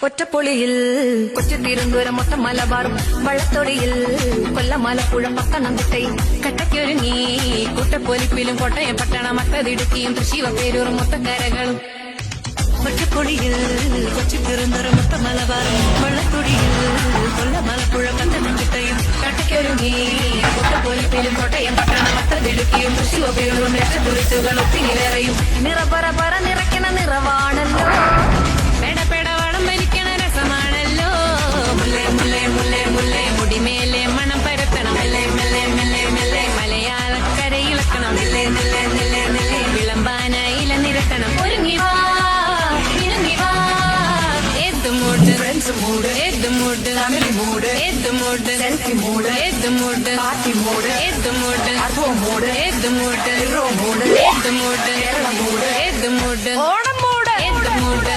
ഒറ്റപ്പൊളിയിൽ കൊച്ചു തിരുവനന്തപുരം മൊത്തം മലബാറും വള്ളത്തൊടിയിൽ കൊല്ലമലപ്പുഴ പത്തനംതിട്ടയും കട്ടയ്ക്കൊരുങ്ങി കുട്ടപ്പൊലിപ്പിലും കോട്ടയം പട്ടണം മത്തതിടുക്കിയും തൃശ്ശീവ പേരൂർ മൊത്തക്കരകളും ഒറ്റപ്പൊളിയിൽ കൊച്ചു തിരുവനന്തപുരം മൊത്തം മലബാറും വള്ളത്തൊടിയിൽ കൊല്ലമലപ്പുഴ പത്തനംതിട്ടയും കട്ടയ്ക്കൊരുങ്ങി കുട്ടപ്പൊലിപ്പിലും കോട്ടയം പട്ടണം മത്തതിടുക്കിയും തൃശ്ശീവ പേരൂർ തുറിച്ചുകൾ ഒത്തിരി വേറെയും നിറപറ പറ നിറയ്ക്കണ നിറവാണല്ലോ പെടപെടവളം വലിക്കണ രസമാണല്ലോ മുല്ലേ മുല്ലേ മുല്ലേ മുല്ലേ മുടിമേലെ മണം പരത്തണം മെല്ലെ മെല്ലെ മെല്ലെ മെല്ലെ മലയാളക്കരയിളക്കണം നെല്ലെ നെല്ലെ നെല്ലെ നെല്ലെ വിളമ്പാനായില നിരത്തണം ഒരുങ്ങി വാ ഇറങ്ങി വാ ഏത് മൂഡ് ഫ്രണ്ട്സ് മൂഡ് ഏത് മൂഡ് ഫാമിലി മൂഡ് ഏത് മൂഡ് സെൽഫി മൂഡ് ഏത് മൂഡ് പാർട്ടി മൂഡ് ഏത് മൂഡ് അർവോ മൂഡ് ഏത് മൂഡ് ഹീറോ മൂഡ് ഏത് മൂഡ് കേരള മൂഡ് ഏത് മൂഡ് ഓണം മൂഡ് ഏത് മൂഡ്